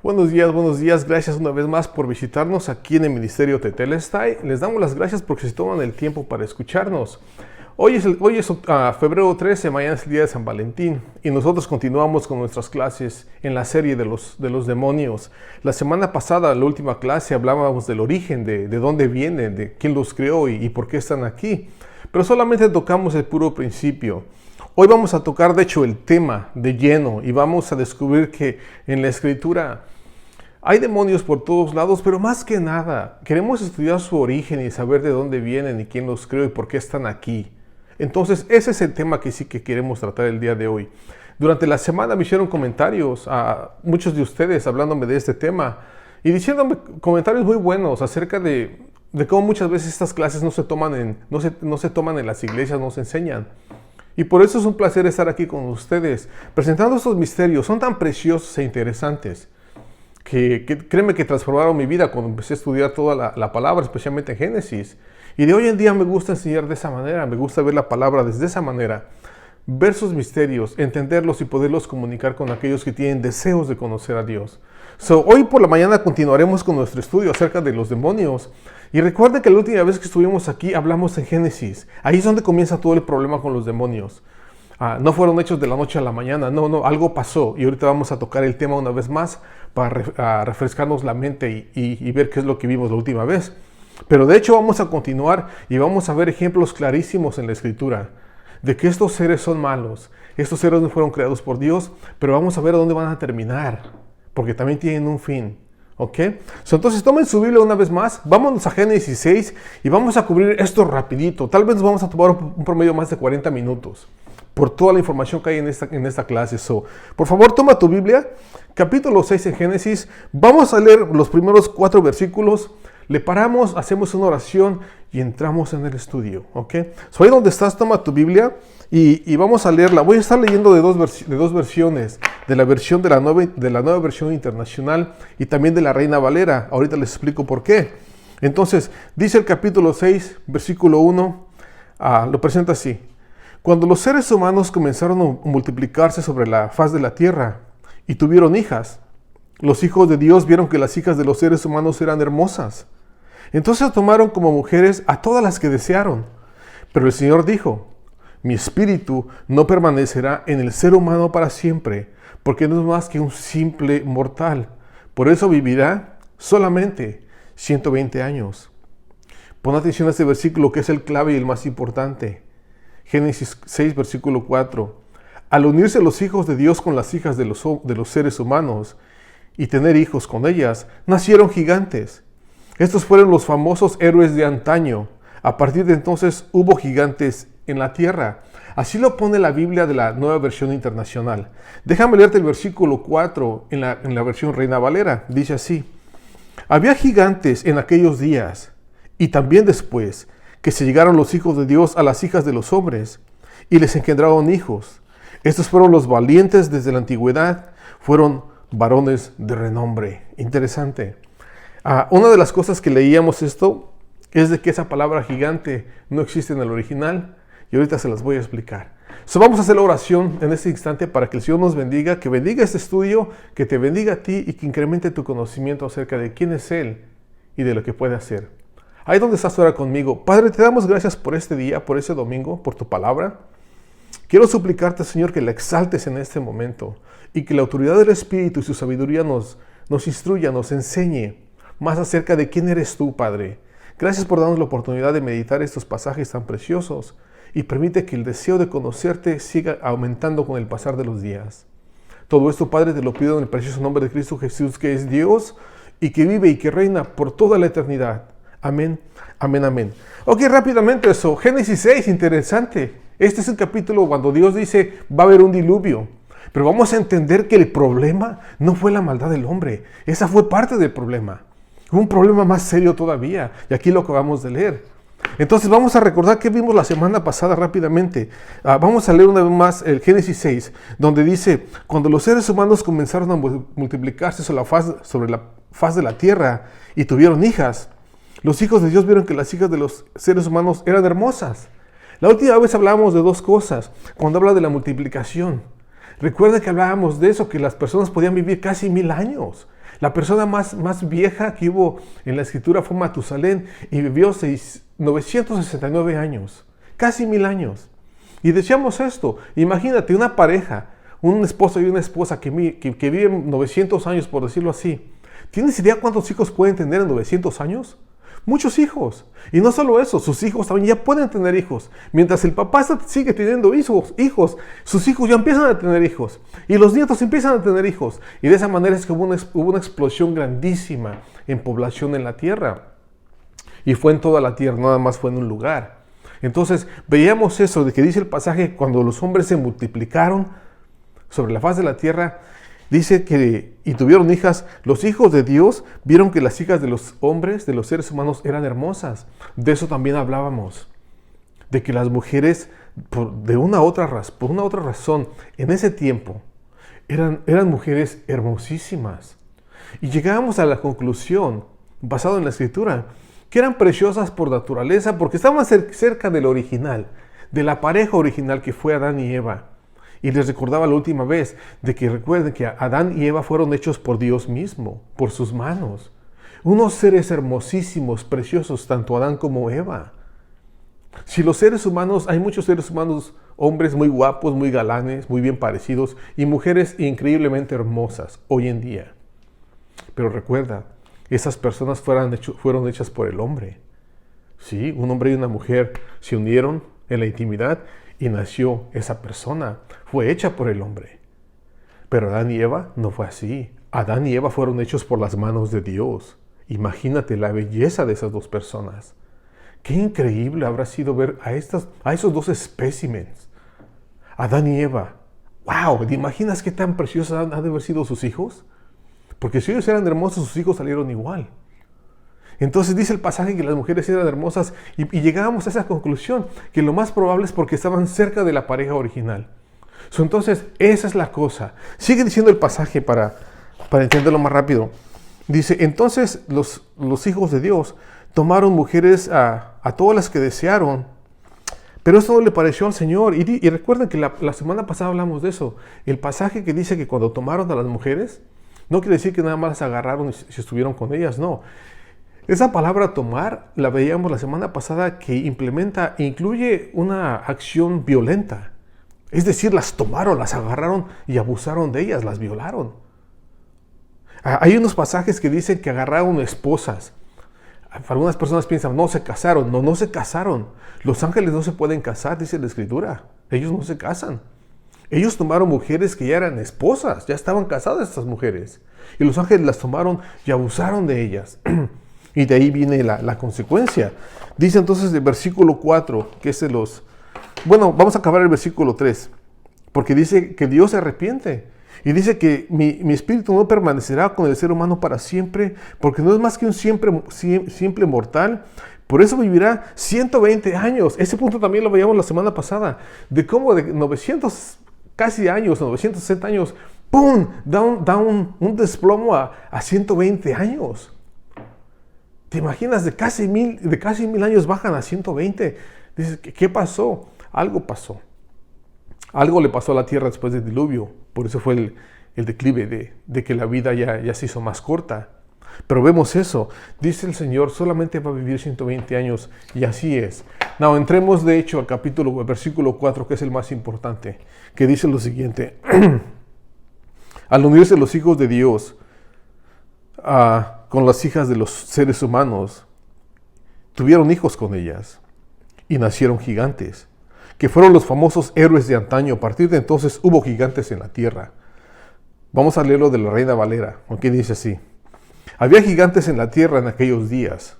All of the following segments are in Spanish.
Buenos días. Gracias una vez más por visitarnos aquí en el Ministerio Tetelestai. Les damos las gracias porque se toman el tiempo para escucharnos. Hoy es febrero 13, mañana es el día de San Valentín y nosotros continuamos con nuestras clases en la serie de los demonios. La semana pasada, la última clase, hablábamos del origen, de dónde vienen, de quién los creó y por qué están aquí. Pero solamente tocamos el puro principio. Hoy vamos a tocar, de hecho, el tema de lleno y vamos a descubrir que en la Escritura hay demonios por todos lados, pero más que nada queremos estudiar su origen y saber de dónde vienen y quién los creó y por qué están aquí. Entonces, ese es el tema que sí que queremos tratar el día de hoy. Durante la semana me hicieron comentarios a muchos de ustedes hablándome de este tema y diciéndome comentarios muy buenos acerca de cómo muchas veces estas clases no se toman en las iglesias, no se enseñan. Y por eso es un placer estar aquí con ustedes, presentando estos misterios. Son tan preciosos e interesantes que créeme que transformaron mi vida cuando empecé a estudiar toda la palabra, especialmente en Génesis. Y de hoy en día me gusta enseñar de esa manera, me gusta ver la palabra desde esa manera, ver sus misterios, entenderlos y poderlos comunicar con aquellos que tienen deseos de conocer a Dios. Hoy por la mañana continuaremos con nuestro estudio acerca de los demonios. Y recuerden que la última vez que estuvimos aquí hablamos en Génesis. Ahí es donde comienza todo el problema con los demonios. No fueron hechos de la noche a la mañana, no, algo pasó. Y ahorita vamos a tocar el tema una vez más para refrescarnos la mente y ver qué es lo que vimos la última vez. Pero de hecho vamos a continuar y vamos a ver ejemplos clarísimos en la Escritura de que estos seres son malos. Estos seres no fueron creados por Dios, pero vamos a ver a dónde van a terminar, porque también tienen un fin. ¿Ok? Entonces tomen su Biblia una vez más, vámonos a Génesis 6 y vamos a cubrir esto rapidito. Tal vez vamos a tomar un promedio más de 40 minutos por toda la información que hay en esta clase. Por favor, toma tu Biblia, capítulo 6 en Génesis. Vamos a leer los primeros 4 versículos. Le paramos, hacemos una oración y entramos en el estudio. ¿Ok? Ahí donde estás, toma tu Biblia y vamos a leerla. Voy a estar leyendo de dos versiones. De la nueva versión internacional y también de la Reina Valera. Ahorita les explico por qué. Entonces, dice el capítulo 6, versículo 1, lo presenta así. Cuando los seres humanos comenzaron a multiplicarse sobre la faz de la tierra y tuvieron hijas, los hijos de Dios vieron que las hijas de los seres humanos eran hermosas. Entonces tomaron como mujeres a todas las que desearon. Pero el Señor dijo, mi espíritu no permanecerá en el ser humano para siempre, porque no es más que un simple mortal. Por eso vivirá solamente 120 años. Pon atención a este versículo que es el clave y el más importante. Génesis 6, versículo 4. Al unirse los hijos de Dios con las hijas de los seres humanos y tener hijos con ellas, nacieron gigantes. Estos fueron los famosos héroes de antaño. A partir de entonces hubo gigantes en la tierra. Así lo pone la Biblia de la Nueva Versión Internacional. Déjame leerte el versículo 4 en la versión Reina Valera. Dice así. Había gigantes en aquellos días y también después que se llegaron los hijos de Dios a las hijas de los hombres y les engendraron hijos. Estos fueron los valientes desde la antigüedad, fueron varones de renombre. Interesante. Una de las cosas que leíamos esto es de que esa palabra gigante no existe en el original. Y ahorita se las voy a explicar. Vamos a hacer la oración en este instante para que el Señor nos bendiga, que bendiga este estudio, que te bendiga a ti y que incremente tu conocimiento acerca de quién es Él y de lo que puede hacer. Ahí donde estás ahora conmigo. Padre, te damos gracias por este día, por ese domingo, por tu palabra. Quiero suplicarte, Señor, que la exaltes en este momento y que la autoridad del Espíritu y su sabiduría nos instruya, nos enseñe más acerca de quién eres tú, Padre. Gracias por darnos la oportunidad de meditar estos pasajes tan preciosos. Y permite que el deseo de conocerte siga aumentando con el pasar de los días. Todo esto, Padre, te lo pido en el precioso nombre de Cristo Jesús, que es Dios y que vive y que reina por toda la eternidad. Amén, amén, amén. Ok, rápidamente eso. Génesis 6, interesante. Este es el capítulo cuando Dios dice, va a haber un diluvio. Pero vamos a entender que el problema no fue la maldad del hombre. Esa fue parte del problema. Un problema más serio todavía. Y aquí lo acabamos de leer. Entonces vamos a recordar que vimos la semana pasada rápidamente. Vamos a leer una vez más el Génesis 6, donde dice, cuando los seres humanos comenzaron a multiplicarse sobre la faz de la tierra y tuvieron hijas, los hijos de Dios vieron que las hijas de los seres humanos eran hermosas. La última vez hablábamos de dos cosas, cuando habla de la multiplicación. Recuerda que hablábamos de eso, que las personas podían vivir casi 1000 años. La persona más vieja que hubo en la escritura fue Matusalén y vivió 969 años, casi 1000 años. Y decíamos esto, imagínate una pareja, un esposo y una esposa que viven 900 años, por decirlo así. ¿Tienes idea cuántos hijos pueden tener en 900 años? Muchos hijos. Y no solo eso, sus hijos también ya pueden tener hijos. Mientras el papá sigue teniendo hijos, sus hijos ya empiezan a tener hijos. Y los nietos empiezan a tener hijos. Y de esa manera es que hubo una explosión grandísima en población en la tierra. Y fue en toda la tierra, nada más fue en un lugar. Entonces veíamos eso de que dice el pasaje, cuando los hombres se multiplicaron sobre la faz de la tierra, dice que, y tuvieron hijas, los hijos de Dios vieron que las hijas de los hombres, de los seres humanos, eran hermosas. De eso también hablábamos. De que las mujeres, por una otra razón, en ese tiempo, eran mujeres hermosísimas. Y llegábamos a la conclusión, basado en la Escritura, que eran preciosas por naturaleza, porque estaban cerca del original, de la pareja original que fue Adán y Eva. Y les recordaba la última vez de que recuerden que Adán y Eva fueron hechos por Dios mismo, por sus manos. Unos seres hermosísimos, preciosos, tanto Adán como Eva. Si los seres humanos, hay muchos seres humanos, hombres muy guapos, muy galanes, muy bien parecidos, y mujeres increíblemente hermosas hoy en día. Pero recuerda, esas personas fueron hechas por el hombre. Sí, un hombre y una mujer se unieron en la intimidad y nació esa persona. Fue hecha por el hombre. Pero Adán y Eva no fue así. Adán y Eva fueron hechos por las manos de Dios. Imagínate la belleza de esas dos personas. Qué increíble habrá sido ver a esos dos espécimens. Adán y Eva. ¡Wow! ¿Te imaginas qué tan preciosos han de haber sido sus hijos? Porque si ellos eran hermosos, sus hijos salieron igual. Entonces dice el pasaje que las mujeres eran hermosas y llegamos a esa conclusión, que lo más probable es porque estaban cerca de la pareja original. Entonces, esa es la cosa. Sigue diciendo el pasaje para entenderlo más rápido. Dice, entonces los hijos de Dios tomaron mujeres a todas las que desearon, pero esto no le pareció al Señor. Y recuerden que la semana pasada hablamos de eso. El pasaje que dice que cuando tomaron a las mujeres, no quiere decir que nada más las agarraron y se estuvieron con ellas, no. Esa palabra tomar la veíamos la semana pasada que incluye una acción violenta. Es decir, las tomaron, las agarraron y abusaron de ellas, las violaron. Hay unos pasajes que dicen que agarraron esposas. Algunas personas piensan, no se casaron. No se casaron. Los ángeles no se pueden casar, dice la Escritura. Ellos no se casan. Ellos tomaron mujeres que ya eran esposas, ya estaban casadas estas mujeres. Y los ángeles las tomaron y abusaron de ellas. Y de ahí viene la consecuencia. Dice entonces el versículo 4, que es de los... Bueno, vamos a acabar el versículo 3, porque dice que Dios se arrepiente. Y dice que mi espíritu no permanecerá con el ser humano para siempre, porque no es más que un simple mortal. Por eso vivirá 120 años. Ese punto también lo veíamos la semana pasada, de cómo de 900 casi años, 960 años, ¡pum!, da un desplomo a 120 años. ¿Te imaginas? De casi mil años bajan a 120. Dices, ¿qué pasó? Algo pasó. Algo le pasó a la tierra después del diluvio. Por eso fue el declive de que la vida ya se hizo más corta. Pero vemos eso. Dice el Señor, solamente va a vivir 120 años. Y así es. Now, entremos de hecho al versículo 4, que es el más importante. Que dice lo siguiente. Al unirse los hijos de Dios con las hijas de los seres humanos, tuvieron hijos con ellas y nacieron gigantes, que fueron los famosos héroes de antaño. A partir de entonces hubo gigantes en la tierra. Vamos a leerlo de la Reina Valera, aunque dice así. Había gigantes en la tierra en aquellos días.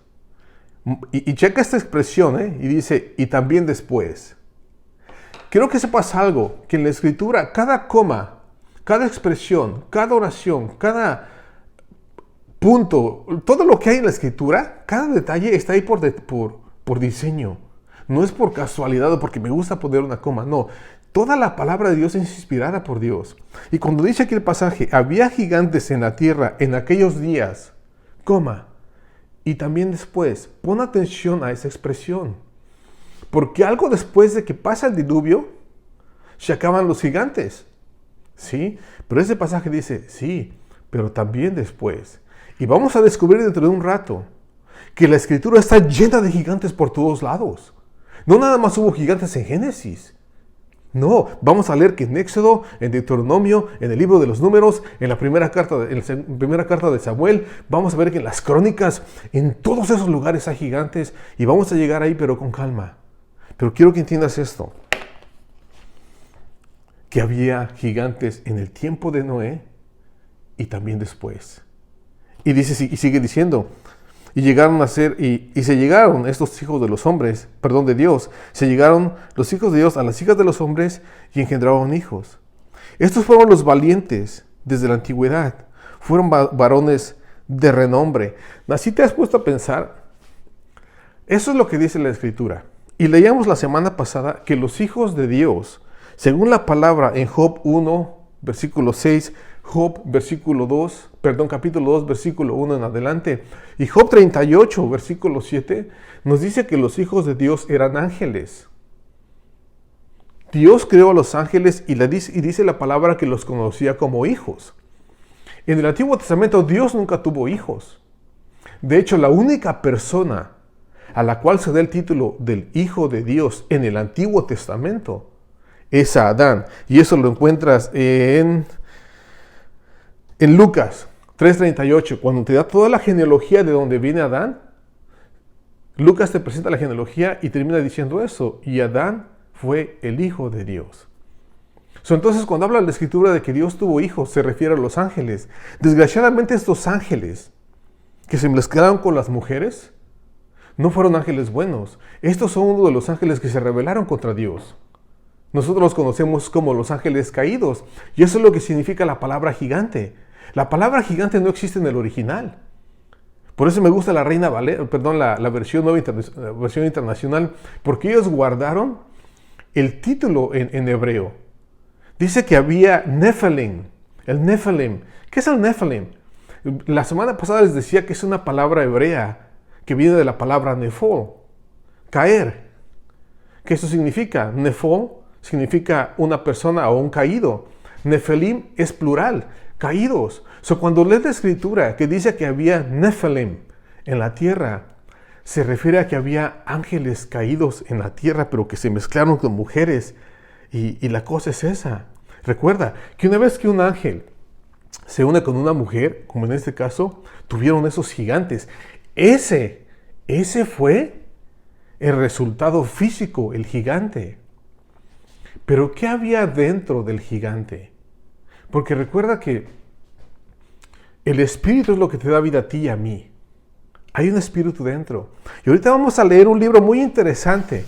Y checa esta expresión, y dice, y también después. Quiero que sepas algo, que en la Escritura cada coma, cada expresión, cada oración, cada punto, todo lo que hay en la Escritura, cada detalle está ahí por diseño. No es por casualidad o porque me gusta poner una coma, no. Toda la palabra de Dios es inspirada por Dios. Y cuando dice aquí el pasaje, había gigantes en la tierra en aquellos días, coma, y también después, pon atención a esa expresión. Porque algo después de que pasa el diluvio, se acaban los gigantes. ¿Sí? Pero ese pasaje dice, sí, pero también después. Y vamos a descubrir dentro de un rato que la Escritura está llena de gigantes por todos lados. No nada más hubo gigantes en Génesis. No, vamos a leer que en Éxodo, en Deuteronomio, en el libro de los Números, en la primera carta de Samuel, vamos a ver que en las Crónicas, en todos esos lugares hay gigantes y vamos a llegar ahí pero con calma. Pero quiero que entiendas esto, que había gigantes en el tiempo de Noé y también después. Y dice, y sigue diciendo, y se llegaron estos hijos de los hombres, de Dios, se llegaron los hijos de Dios a las hijas de los hombres y engendraron hijos. Estos fueron los valientes desde la antigüedad, fueron varones de renombre. Así te has puesto a pensar, eso es lo que dice la Escritura. Y leíamos la semana pasada que los hijos de Dios, según la palabra en Job 1, versículo 6, capítulo 2, versículo 1 en adelante, y Job 38, versículo 7, nos dice que los hijos de Dios eran ángeles. Dios creó a los ángeles y dice la palabra que los conocía como hijos. En el Antiguo Testamento Dios nunca tuvo hijos. De hecho, la única persona a la cual se da el título del Hijo de Dios en el Antiguo Testamento es a Adán. Y eso lo encuentras en Lucas 3:38, cuando te da toda la genealogía de donde viene Adán. Lucas te presenta la genealogía y termina diciendo eso. Y Adán fue el Hijo de Dios. Entonces, cuando habla la Escritura de que Dios tuvo hijos, se refiere a los ángeles. Desgraciadamente, estos ángeles que se mezclaron con las mujeres no fueron ángeles buenos. Estos son uno de los ángeles que se rebelaron contra Dios. Nosotros los conocemos como los ángeles caídos. Y eso es lo que significa la palabra gigante. La palabra gigante no existe en el original. Por eso me gusta la la versión internacional, porque ellos guardaron el título en hebreo. Dice que había Nephilim. El Nephilim. ¿Qué es el Nephilim? La semana pasada les decía que es una palabra hebrea que viene de la palabra nefol, caer. ¿Qué eso significa? Nefol significa una persona o un caído. Nephilim es plural, caídos. Cuando lees la Escritura que dice que había Nephilim en la tierra, se refiere a que había ángeles caídos en la tierra, pero que se mezclaron con mujeres. Y la cosa es esa. Recuerda que una vez que un ángel se une con una mujer, como en este caso, tuvieron esos gigantes. Ese fue el resultado físico, el gigante. Pero ¿qué había dentro del gigante? Porque recuerda que el espíritu es lo que te da vida a ti y a mí. Hay un espíritu dentro. Y ahorita vamos a leer un libro muy interesante,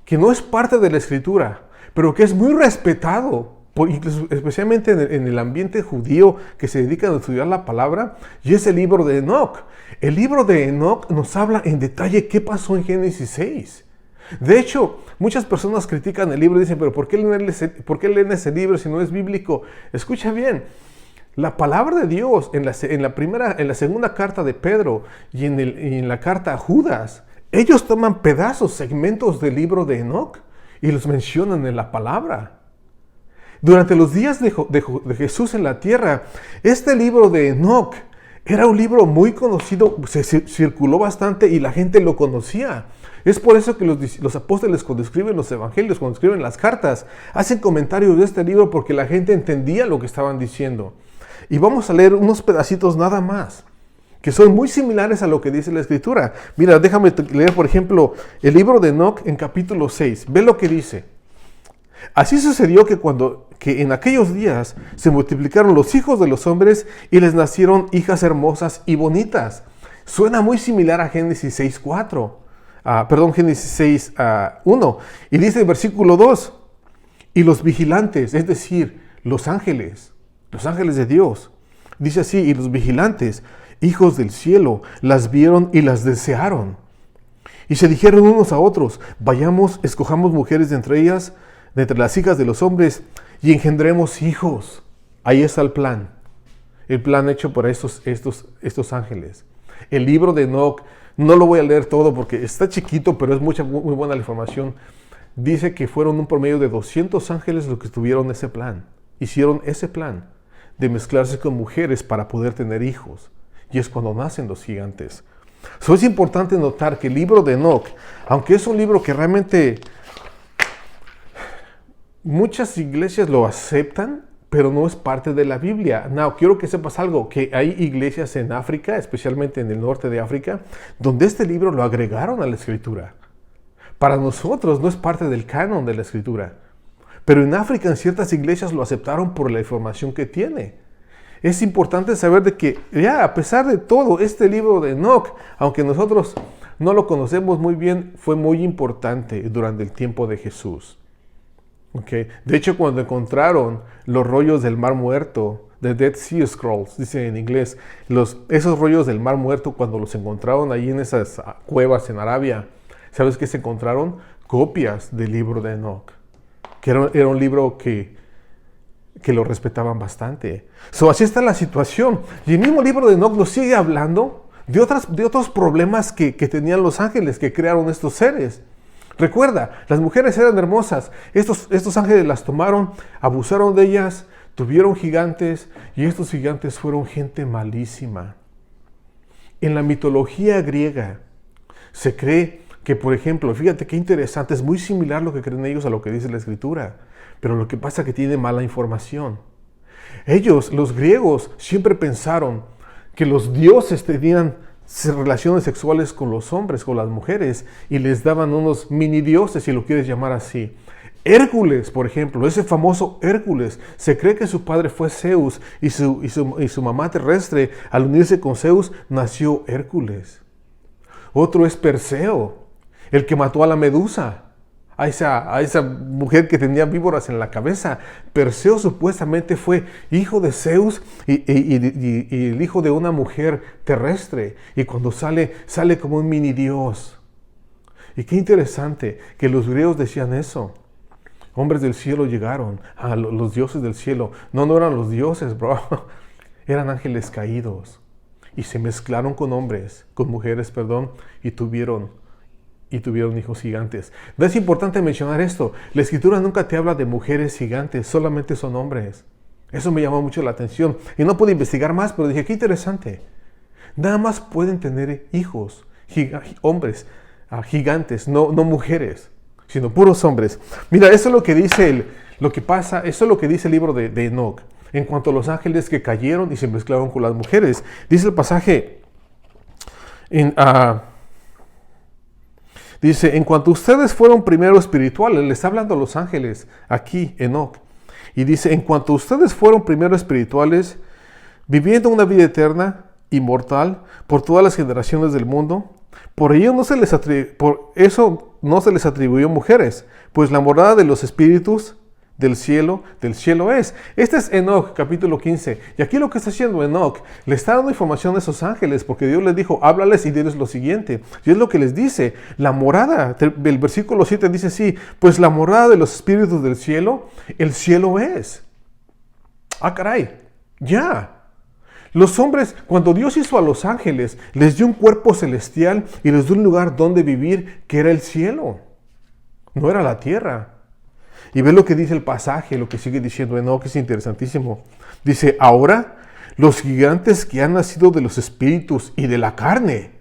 que no es parte de la Escritura, pero que es muy respetado, especialmente en el ambiente judío que se dedica a estudiar la palabra, y es el libro de Enoch. El libro de Enoch nos habla en detalle qué pasó en Génesis 6. De hecho, muchas personas critican el libro y dicen, pero ¿por qué leen ese libro si no es bíblico? Escucha bien, la palabra de Dios en la segunda carta de Pedro y en la carta a Judas, ellos toman pedazos, segmentos del libro de Enoch y los mencionan en la palabra. Durante los días de Jesús en la tierra, este libro de Enoch era un libro muy conocido, se circuló bastante y la gente lo conocía. Es por eso que los apóstoles, cuando escriben los evangelios, cuando escriben las cartas, hacen comentarios de este libro porque la gente entendía lo que estaban diciendo. Y vamos a leer unos pedacitos nada más, que son muy similares a lo que dice la Escritura. Mira, déjame leer, por ejemplo, el libro de Enoch en capítulo 6. Ve lo que dice. Así sucedió que en aquellos días se multiplicaron los hijos de los hombres y les nacieron hijas hermosas y bonitas. Suena muy similar a Génesis 6:4. Génesis 6:1. Y dice el versículo 2. Y los vigilantes, es decir, los ángeles de Dios. Dice así, y los vigilantes, hijos del cielo, las vieron y las desearon. Y se dijeron unos a otros, vayamos, escojamos mujeres de entre ellas, de entre las hijas de los hombres, y engendremos hijos. Ahí está el plan hecho por estos ángeles. El libro de Enoch, no lo voy a leer todo porque está chiquito, pero es muy buena la información. Dice que fueron un promedio de 200 ángeles los que tuvieron ese plan, hicieron ese plan de mezclarse con mujeres para poder tener hijos. Y es cuando nacen los gigantes. Es importante notar que el libro de Enoc, aunque es un libro que realmente muchas iglesias lo aceptan, pero no es parte de la Biblia. No, quiero que sepas algo, que hay iglesias en África, especialmente en el norte de África, donde este libro lo agregaron a la Escritura. Para nosotros no es parte del canon de la Escritura. Pero en África, en ciertas iglesias lo aceptaron por la información que tiene. Es importante saber de que, a pesar de todo, este libro de Enoc, aunque nosotros no lo conocemos muy bien, fue muy importante durante el tiempo de Jesús. Okay. De hecho, cuando encontraron los rollos del Mar Muerto, The Dead Sea Scrolls, dice en inglés, esos rollos del Mar Muerto, cuando los encontraron ahí en esas cuevas en Arabia, ¿sabes qué se encontraron? Copias del libro de Enoc, que era un libro que lo respetaban bastante. Así está la situación. Y el mismo libro de Enoc nos sigue hablando de otros problemas que tenían los ángeles que crearon estos seres. Recuerda, las mujeres eran hermosas. Estos ángeles las tomaron, abusaron de ellas, tuvieron gigantes, y estos gigantes fueron gente malísima. En la mitología griega se cree que, por ejemplo, fíjate qué interesante, es muy similar lo que creen ellos a lo que dice la Escritura, pero lo que pasa es que tiene mala información. Ellos, los griegos, siempre pensaron que los dioses tenían relaciones sexuales con los hombres, con las mujeres, y les daban unos mini dioses, si lo quieres llamar así. Hércules, por ejemplo, ese famoso Hércules, se cree que su padre fue Zeus y su mamá terrestre, al unirse con Zeus, nació Hércules. Otro es Perseo, el que mató a la Medusa, a esa mujer que tenía víboras en la cabeza. Perseo supuestamente fue hijo de Zeus y el hijo de una mujer terrestre. Y cuando sale como un mini dios. Y qué interesante que los griegos decían eso. Hombres del cielo llegaron, los dioses del cielo. No eran los dioses, bro. Eran ángeles caídos. Y se mezclaron con mujeres, y tuvieron hijos gigantes. No es importante mencionar esto. La Escritura nunca te habla de mujeres gigantes, solamente son hombres. Eso me llamó mucho la atención. Y no pude investigar más, pero dije, qué interesante. Nada más pueden tener hijos, hombres, gigantes, no mujeres, sino puros hombres. Mira, eso es lo que dice eso es lo que dice el libro de Enoc. En cuanto a los ángeles que cayeron y se mezclaron con las mujeres. Dice el pasaje dice, en cuanto ustedes fueron primero espirituales, le está hablando a los ángeles aquí, Enoc. Y dice, en cuanto ustedes fueron primero espirituales, viviendo una vida eterna, inmortal, por todas las generaciones del mundo, por eso no se les atribuyó mujeres, pues la morada de los espíritus del cielo es. Este es Enoc, capítulo 15. Y aquí lo que está haciendo Enoc, le está dando información a esos ángeles, porque Dios les dijo, háblales y diles lo siguiente. Y es lo que les dice, la morada, el versículo 7 dice sí, pues la morada de los espíritus del cielo, el cielo es. Ah, caray, ya. Los hombres, cuando Dios hizo a los ángeles, les dio un cuerpo celestial y les dio un lugar donde vivir, que era el cielo. No era la tierra. Y ve lo que dice el pasaje, lo que sigue diciendo Enoc, es interesantísimo. Dice, ahora los gigantes que han nacido de los espíritus y de la carne.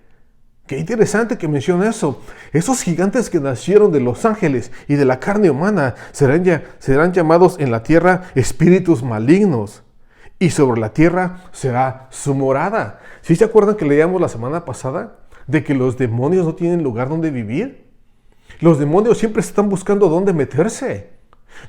Qué interesante que menciona eso. Esos gigantes que nacieron de los ángeles y de la carne humana serán llamados en la tierra espíritus malignos. Y sobre la tierra será su morada. ¿Sí se acuerdan que leíamos la semana pasada de que los demonios no tienen lugar donde vivir? Los demonios siempre están buscando dónde meterse.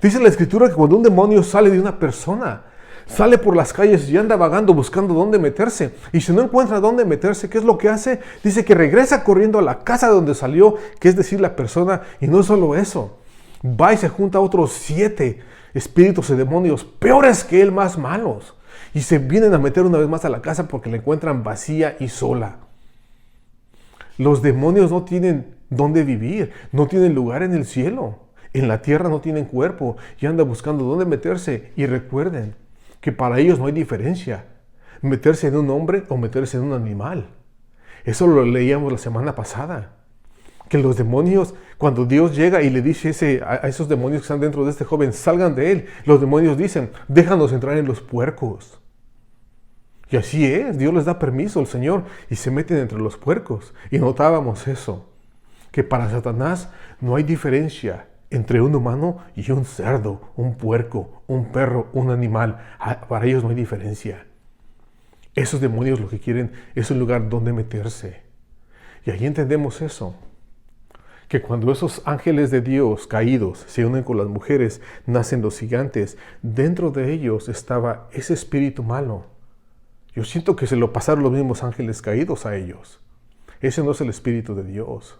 Dice la Escritura que cuando un demonio sale de una persona, sale por las calles y anda vagando buscando dónde meterse. Y si no encuentra dónde meterse, ¿qué es lo que hace? Dice que regresa corriendo a la casa de donde salió, que es decir, la persona. Y no solo eso, va y se junta a otros 7 espíritus y demonios peores que él, más malos. Y se vienen a meter una vez más a la casa porque la encuentran vacía y sola. Los demonios no tienen dónde vivir, no tienen lugar en el cielo. En la tierra no tienen cuerpo y andan buscando dónde meterse. Y recuerden que para ellos no hay diferencia. Meterse en un hombre o meterse en un animal. Eso lo leíamos la semana pasada. que los demonios, cuando Dios llega y le dice a esos demonios que están dentro de este joven, salgan de él, los demonios dicen, déjanos entrar en los puercos. Y así es, Dios les da permiso al Señor y se meten entre los puercos. Y notábamos eso, que para Satanás no hay diferencia entre un humano y un cerdo, un puerco, un perro, un animal. Para ellos no hay diferencia. Esos demonios lo que quieren es un lugar donde meterse. Y ahí entendemos eso, que cuando esos ángeles de Dios caídos se unen con las mujeres, nacen los gigantes. Dentro de ellos estaba ese espíritu malo. Yo siento que se lo pasaron los mismos ángeles caídos a ellos. Ese no es el espíritu de Dios.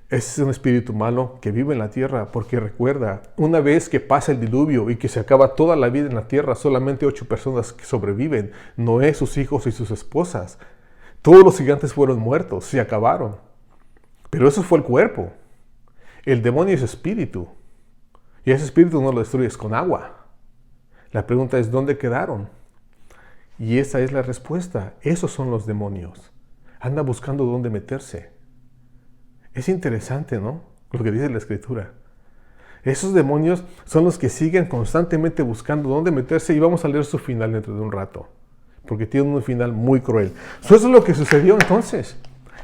Ese es un espíritu malo que vive en la tierra, porque recuerda, una vez que pasa el diluvio y que se acaba toda la vida en la tierra, solamente 8 personas que sobreviven, Noé, sus hijos y sus esposas. Todos los gigantes fueron muertos, se acabaron. Pero eso fue el cuerpo. El demonio es espíritu. Y ese espíritu no lo destruyes con agua. La pregunta es, ¿dónde quedaron? Y esa es la respuesta. Esos son los demonios. Anda buscando dónde meterse. Es interesante, ¿no? Lo que dice la Escritura. Esos demonios son los que siguen constantemente buscando dónde meterse, y vamos a leer su final dentro de un rato, porque tiene un final muy cruel. Eso es lo que sucedió entonces.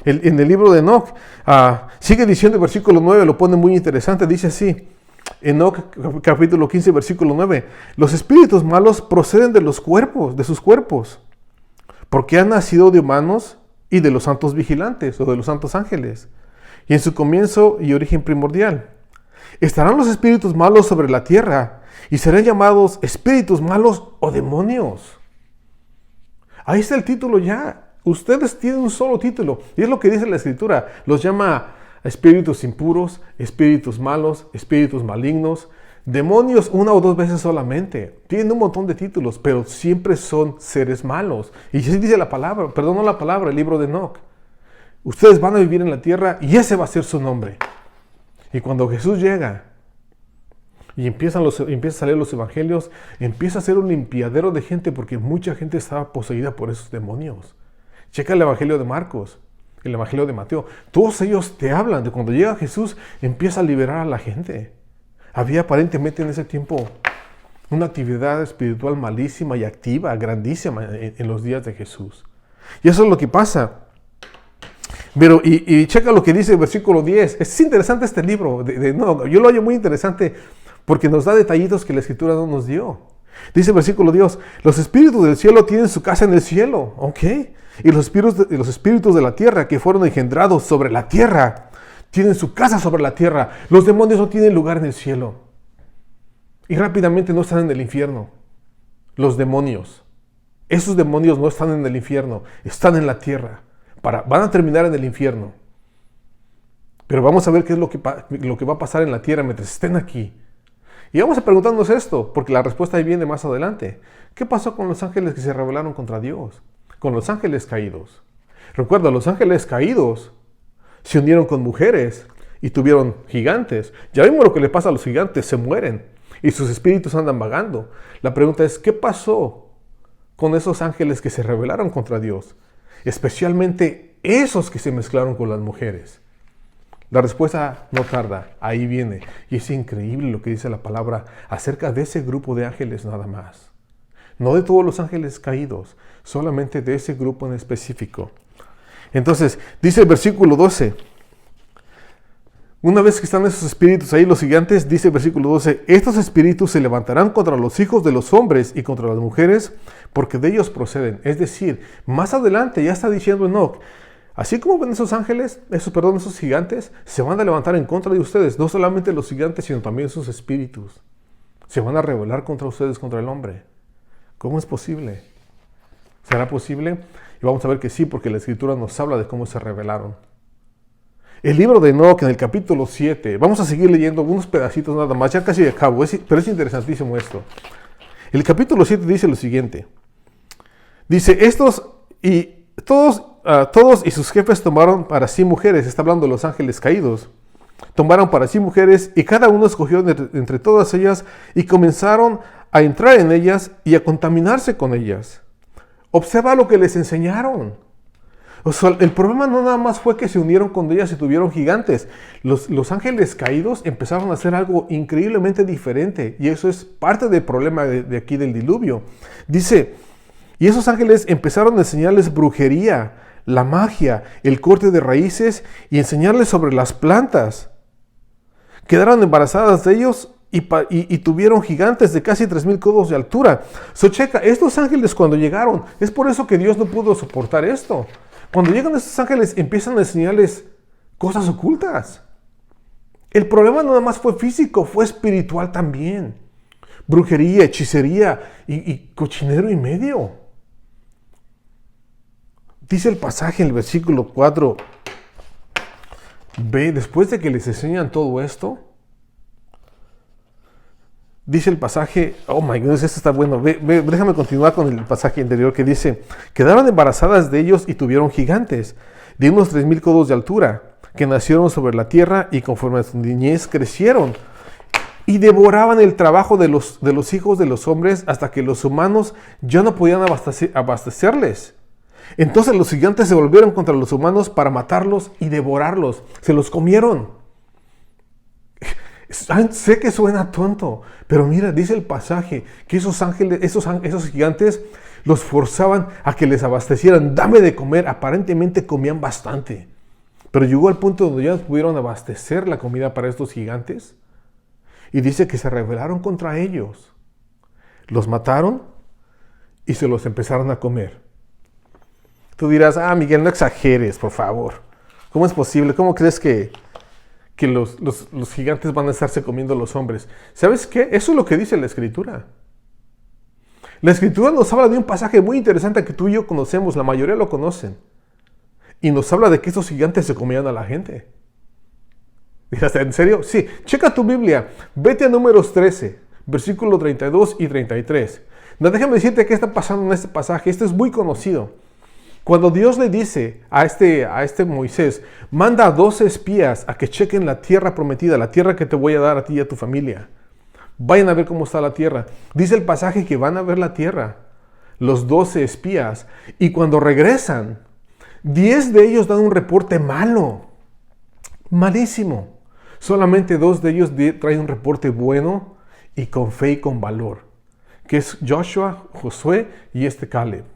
En el libro de Enoc, sigue diciendo el versículo 9, lo pone muy interesante, dice así, Enoc capítulo 15, versículo 9, los espíritus malos proceden de los cuerpos, de sus cuerpos, porque han nacido de humanos y de los santos vigilantes o de los santos ángeles, y en su comienzo y origen primordial. Estarán los espíritus malos sobre la tierra y serán llamados espíritus malos o demonios. Ahí está el título ya. Ustedes tienen un solo título, y es lo que dice la Escritura. Los llama espíritus impuros, espíritus malos, espíritus malignos, demonios 1 o 2 veces solamente. Tienen un montón de títulos, pero siempre son seres malos. Y así dice la palabra, perdón, no la palabra, el libro de Enoc. Ustedes van a vivir en la tierra y ese va a ser su nombre. Y cuando Jesús llega y empieza a salir los evangelios, empieza a ser un limpiadero de gente, porque mucha gente estaba poseída por esos demonios. Checa el evangelio de Marcos, el evangelio de Mateo. Todos ellos te hablan de cuando llega Jesús, empieza a liberar a la gente. Había aparentemente en ese tiempo una actividad espiritual malísima y activa, grandísima en los días de Jesús. Y eso es lo que pasa. Pero, y checa lo que dice el versículo 10. Es interesante este libro. No, yo lo hallo muy interesante porque nos da detallitos que la Escritura no nos dio. Dice el versículo 10, los espíritus del cielo tienen su casa en el cielo. ¿Ok? Y los espíritus de la tierra que fueron engendrados sobre la tierra tienen su casa sobre la tierra. Los demonios no tienen lugar en el cielo. Y rápidamente no están en el infierno. Los demonios. Esos demonios no están en el infierno, están en la tierra. Van a terminar en el infierno. Pero vamos a ver qué es lo que va a pasar en la tierra mientras estén aquí. Y vamos a preguntarnos esto, porque la respuesta ahí viene más adelante. ¿Qué pasó con los ángeles que se rebelaron contra Dios? Con los ángeles caídos. Recuerda, los ángeles caídos se unieron con mujeres y tuvieron gigantes. Ya vimos lo que le pasa a los gigantes, se mueren y sus espíritus andan vagando. La pregunta es, ¿qué pasó con esos ángeles que se rebelaron contra Dios? Especialmente esos que se mezclaron con las mujeres. La respuesta no tarda, ahí viene. Y es increíble lo que dice la palabra acerca de ese grupo de ángeles nada más. No de todos los ángeles caídos, solamente de ese grupo en específico. Entonces, dice el versículo 12. Una vez que están esos espíritus ahí, los gigantes, dice el versículo 12, estos espíritus se levantarán contra los hijos de los hombres y contra las mujeres, porque de ellos proceden. Es decir, más adelante ya está diciendo Enoc, así como ven esos ángeles, esos gigantes, se van a levantar en contra de ustedes. No solamente los gigantes, sino también sus espíritus. Se van a rebelar contra ustedes, contra el hombre. ¿Cómo es posible? ¿Será posible? Y vamos a ver que sí, porque la Escritura nos habla de cómo se rebelaron. El libro de Enoc, en el capítulo 7, vamos a seguir leyendo unos pedacitos nada más, ya casi de cabo, pero es interesantísimo esto. El capítulo 7 dice lo siguiente. Dice, todos y sus jefes tomaron para sí mujeres, está hablando de los ángeles caídos, tomaron para sí mujeres y cada uno escogió entre todas ellas y comenzaron a entrar en ellas y a contaminarse con ellas. Observa lo que les enseñaron. O sea, el problema no nada más fue que se unieron con ellas y tuvieron gigantes. Los ángeles caídos empezaron a hacer algo increíblemente diferente. Y eso es parte del problema de aquí del diluvio. Dice, y esos ángeles empezaron a enseñarles brujería, la magia, el corte de raíces y enseñarles sobre las plantas. Quedaron embarazadas de ellos y tuvieron gigantes de casi 3,000 codos de altura. Checa, estos ángeles cuando llegaron, es por eso que Dios no pudo soportar esto. Cuando llegan estos ángeles empiezan a enseñarles cosas ocultas. El problema no nada más fue físico, fue espiritual también. Brujería, hechicería y cochinero y medio. Dice el pasaje en el versículo 4. Ve, después de que les enseñan todo esto, dice el pasaje, oh my goodness, esto está bueno. Déjame continuar con el pasaje anterior que dice, quedaron embarazadas de ellos y tuvieron gigantes de unos 3,000 codos de altura, que nacieron sobre la tierra y conforme a su niñez crecieron y devoraban el trabajo de los hijos de los hombres hasta que los humanos ya no podían abastecerles. Entonces los gigantes se volvieron contra los humanos para matarlos y devorarlos. Se los comieron. Sé que suena tonto, pero mira, dice el pasaje que esos ángeles, esos gigantes los forzaban a que les abastecieran. Dame de comer. Aparentemente comían bastante, pero llegó al punto donde ya no pudieron abastecer la comida para estos gigantes. Y dice que se rebelaron contra ellos. Los mataron y se los empezaron a comer. Tú dirás, Miguel, no exageres, por favor. ¿Cómo es posible? ¿Cómo crees que los gigantes van a estarse comiendo a los hombres? ¿Sabes qué? Eso es lo que dice la Escritura. La Escritura nos habla de un pasaje muy interesante que tú y yo conocemos, la mayoría lo conocen. Y nos habla de que estos gigantes se comían a la gente. ¿Dirás, en serio? Sí, checa tu Biblia. Vete a Números 13, versículo 32 y 33. No, déjame decirte qué está pasando en este pasaje. Este es muy conocido. Cuando Dios le dice a este Moisés, manda a 12 espías a que chequen la tierra prometida, la tierra que te voy a dar a ti y a tu familia. Vayan a ver cómo está la tierra. Dice el pasaje que van a ver la tierra, los 12 espías, y cuando regresan, 10 de ellos dan un reporte malo, malísimo. Solamente 2 de ellos traen un reporte bueno y con fe y con valor, que es Joshua, Josué y Caleb.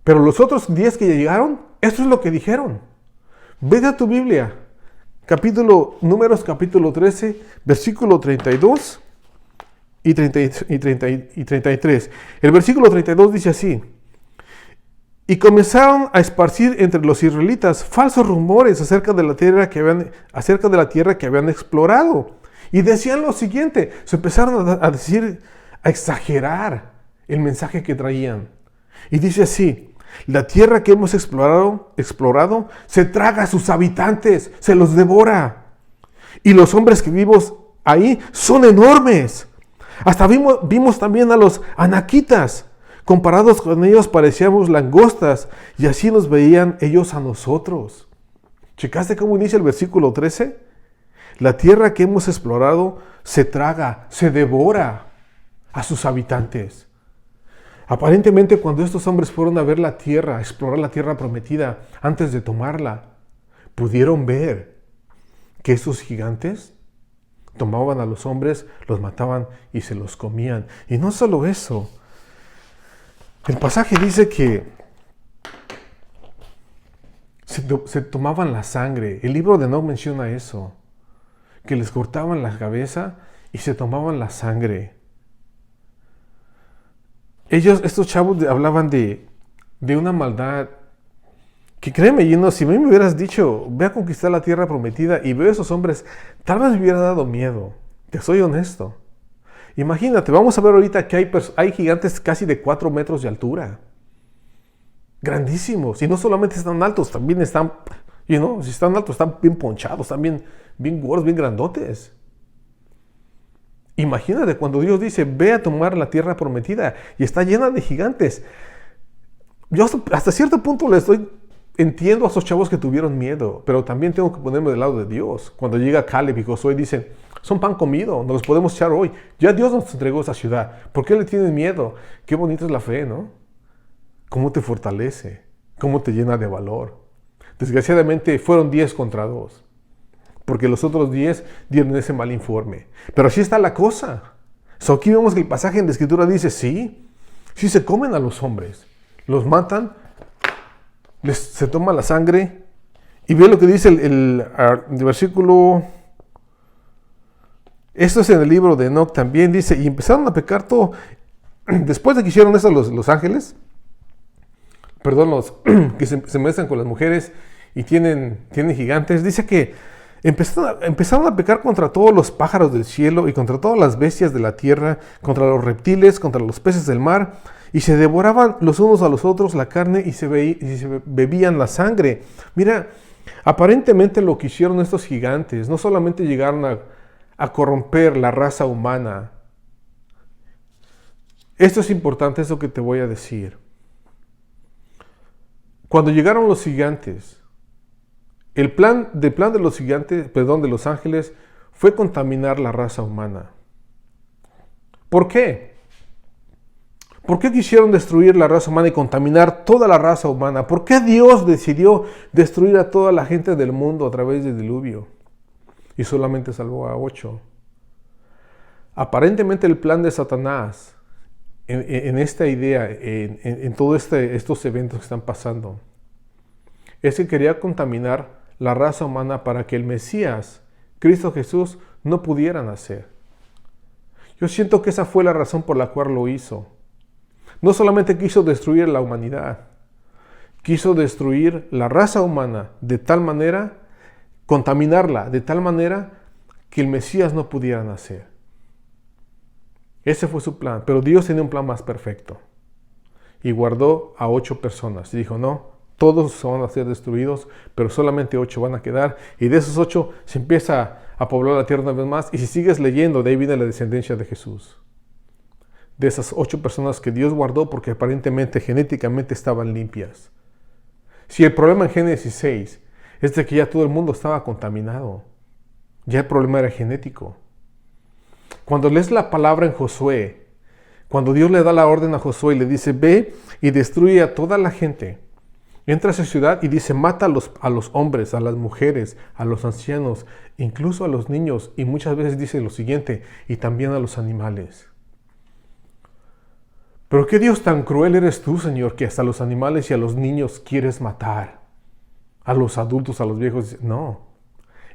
Pero los otros 10 que llegaron, esto es lo que dijeron. Vete a tu Biblia, Números capítulo 13, versículo 32 y 33. El versículo 32 dice así: y comenzaron a esparcir entre los israelitas falsos rumores acerca de la tierra que habían explorado. Y decían lo siguiente, se empezaron a exagerar el mensaje que traían. Y dice así: la tierra que hemos explorado se traga a sus habitantes, se los devora. Y los hombres que vivimos ahí son enormes. Hasta vimos también a los anaquitas. Comparados con ellos parecíamos langostas y así nos veían ellos a nosotros. ¿Checaste cómo inicia el versículo 13? La tierra que hemos explorado se traga, se devora a sus habitantes. Aparentemente, cuando estos hombres fueron a ver la tierra, a explorar la tierra prometida, antes de tomarla, pudieron ver que esos gigantes tomaban a los hombres, los mataban y se los comían. Y no solo eso, el pasaje dice que se tomaban la sangre. El libro de Enoc menciona eso, que les cortaban la cabeza y se tomaban la sangre. Estos chavos hablaban de una maldad que, créeme, si a mí me hubieras dicho, ve a conquistar la tierra prometida y veo a esos hombres, tal vez me hubiera dado miedo. Te soy honesto. Imagínate, vamos a ver ahorita que hay gigantes casi de 4 metros de altura. Grandísimos. Y no solamente están altos, también están, si están altos, están bien ponchados, están bien gordos, bien grandotes. Imagínate cuando Dios dice, ve a tomar la tierra prometida y está llena de gigantes. Yo hasta cierto punto entiendo a esos chavos que tuvieron miedo, pero también tengo que ponerme del lado de Dios. Cuando llega Caleb y Josué dicen, son pan comido, nos los podemos echar hoy. Ya Dios nos entregó esa ciudad. ¿Por qué le tienen miedo? Qué bonita es la fe, ¿no? cómo te fortalece, cómo te llena de valor. Desgraciadamente fueron 10 contra 2, porque los otros 10 dieron ese mal informe. Pero así está la cosa. Aquí vemos que el pasaje en la Escritura dice, sí se comen a los hombres, los matan, se toma la sangre. Y ve lo que dice el versículo, esto es en el libro de Enoc también, dice, y empezaron a pecar todo, después de que hicieron eso los ángeles, los que se mezclan con las mujeres y tienen gigantes, dice que empezaron a pecar contra todos los pájaros del cielo y contra todas las bestias de la tierra, contra los reptiles, contra los peces del mar, y se devoraban los unos a los otros la carne y se bebían la sangre. Mira, aparentemente lo que hicieron estos gigantes no solamente llegaron a corromper la raza humana. Esto es importante, es lo que te voy a decir. Cuando llegaron los gigantes, el plan de los gigantes, de los ángeles, fue contaminar la raza humana. ¿Por qué? ¿Por qué quisieron destruir la raza humana y contaminar toda la raza humana? ¿Por qué Dios decidió destruir a toda la gente del mundo a través del diluvio? Y solamente salvó a 8. Aparentemente el plan de Satanás, en esta idea, en todos estos eventos que están pasando, es que quería contaminar la raza humana para que el Mesías, Cristo Jesús, no pudiera nacer. Yo siento que esa fue la razón por la cual lo hizo. No solamente quiso destruir la humanidad, quiso destruir la raza humana de tal manera, contaminarla de tal manera que el Mesías no pudiera nacer. Ese fue su plan, pero Dios tenía un plan más perfecto. Y guardó a 8 personas y dijo, no, todos van a ser destruidos, pero solamente 8 van a quedar. Y de esos 8 se empieza a poblar la tierra una vez más. Y si sigues leyendo, de ahí viene la descendencia de Jesús. De esas 8 personas que Dios guardó porque aparentemente genéticamente estaban limpias. Si el problema en Génesis 6 es de que ya todo el mundo estaba contaminado, ya el problema era genético. Cuando lees la palabra en Josué, cuando Dios le da la orden a Josué y le dice, ve y destruye a toda la gente, entra a esa ciudad y dice, mata a los hombres, a las mujeres, a los ancianos, incluso a los niños, y muchas veces dice lo siguiente, y también a los animales. Pero qué Dios tan cruel eres tú, Señor, que hasta a los animales y a los niños quieres matar, a los adultos, a los viejos. No,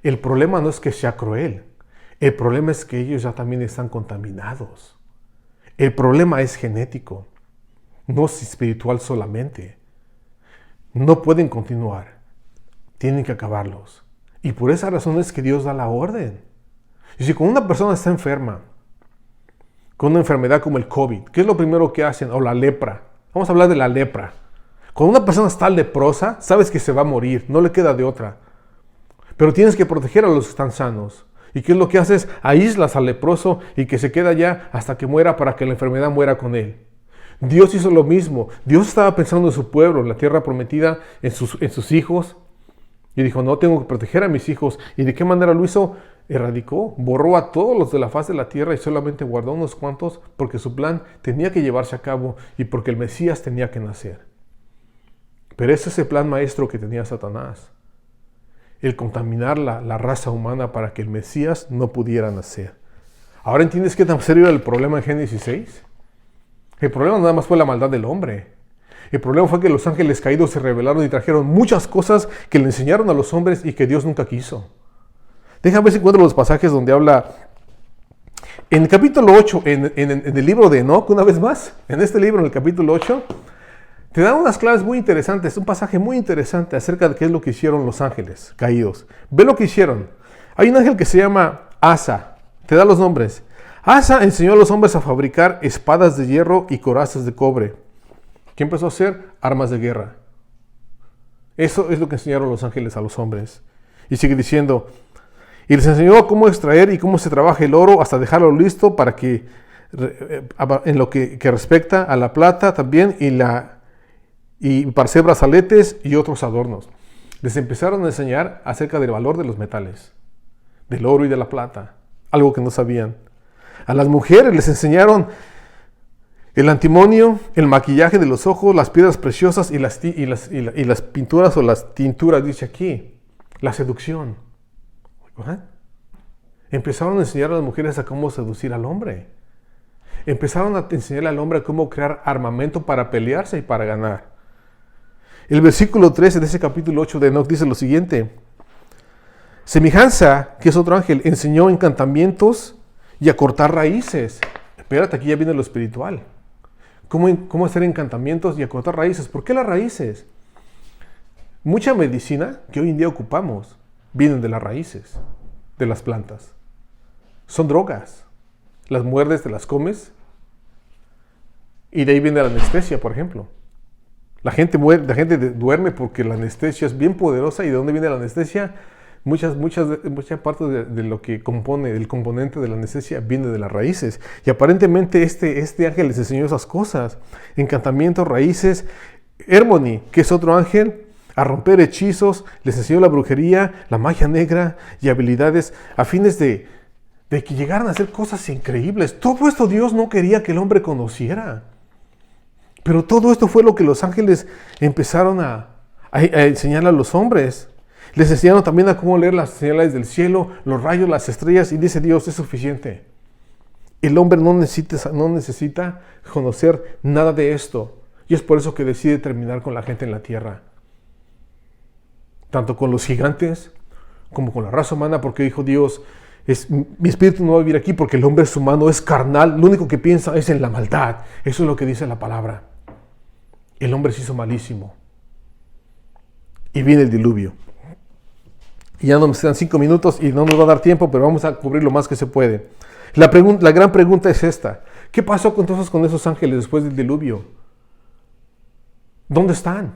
el problema no es que sea cruel, el problema es que ellos ya también están contaminados. El problema es genético, no es espiritual solamente. No pueden continuar, tienen que acabarlos. Y por esa razón es que Dios da la orden. Y si cuando una persona está enferma, con una enfermedad como el COVID, ¿qué es lo primero que hacen? O la lepra. Vamos a hablar de la lepra. Cuando una persona está leprosa, sabes que se va a morir, no le queda de otra. Pero tienes que proteger a los que están sanos. ¿Y qué es lo que haces? Aíslas al leproso y que se queda allá hasta que muera para que la enfermedad muera con él. Dios hizo lo mismo. Dios estaba pensando en su pueblo, en la tierra prometida, en sus hijos. Y dijo, no, tengo que proteger a mis hijos. ¿Y de qué manera lo hizo? Erradicó, borró a todos los de la faz de la tierra y solamente guardó unos cuantos porque su plan tenía que llevarse a cabo y porque el Mesías tenía que nacer. Pero ese es el plan maestro que tenía Satanás. El contaminar la raza humana para que el Mesías no pudiera nacer. ¿Ahora entiendes qué tan serio era el problema en Génesis 6? El problema nada más fue la maldad del hombre. El problema fue que los ángeles caídos se rebelaron y trajeron muchas cosas que le enseñaron a los hombres y que Dios nunca quiso. Déjame ver si encuentro los pasajes donde habla. En el capítulo 8, en el libro de Enoc, una vez más, en este libro, en el capítulo 8, te dan unas claves muy interesantes, un pasaje muy interesante acerca de qué es lo que hicieron los ángeles caídos. Ve lo que hicieron. Hay un ángel que se llama Asa, te da los nombres. Asa enseñó a los hombres a fabricar espadas de hierro y corazas de cobre. ¿Qué empezó a hacer? Armas de guerra. Eso es lo que enseñaron los ángeles a los hombres. Y sigue diciendo, y les enseñó cómo extraer y cómo se trabaja el oro hasta dejarlo listo para que, en lo que respecta a la plata también, y para hacer brazaletes y otros adornos. Les empezaron a enseñar acerca del valor de los metales, del oro y de la plata, algo que no sabían. A las mujeres les enseñaron El antimonio, el maquillaje de los ojos, las piedras preciosas y las pinturas o las tinturas, dice aquí. La seducción. ¿What? Empezaron a enseñar a las mujeres a cómo seducir al hombre. Empezaron a enseñarle al hombre a cómo crear armamento para pelearse y para ganar. El versículo 13 de ese capítulo 8 de Enoch dice lo siguiente. Semejanza, que es otro ángel, enseñó encantamientos y a cortar raíces. Espérate, aquí ya viene lo espiritual. ¿Cómo hacer encantamientos y a cortar raíces? ¿Por qué las raíces? Mucha medicina que hoy en día ocupamos vienen de las raíces, de las plantas. Son drogas. Las muerdes, te las comes y de ahí viene la anestesia, por ejemplo. La gente duerme porque la anestesia es bien poderosa. ¿Y de dónde viene la anestesia? Muchas partes de lo que compone el componente de la anestesia viene de las raíces. Y aparentemente este ángel les enseñó esas cosas. Encantamientos, raíces. Hermoni, que es otro ángel, a romper hechizos, les enseñó la brujería, la magia negra y habilidades a fines de que llegaran a hacer cosas increíbles. Todo esto Dios no quería que el hombre conociera. Pero todo esto fue lo que los ángeles empezaron a enseñarle a los hombres. Les enseñaron también a cómo leer las señales del cielo, los rayos, las estrellas, y dice Dios, es suficiente. El hombre no necesita conocer nada de esto. Y es por eso que decide terminar con la gente en la tierra. Tanto con los gigantes como con la raza humana, porque dijo Dios, mi espíritu no va a vivir aquí porque el hombre es humano, es carnal, lo único que piensa es en la maldad. Eso es lo que dice la palabra. El hombre se hizo malísimo. Y viene el diluvio. Y ya nos quedan 5 minutos y no nos va a dar tiempo, pero vamos a cubrir lo más que se puede. La gran pregunta es esta. ¿Qué pasó entonces con esos ángeles después del diluvio? ¿Dónde están?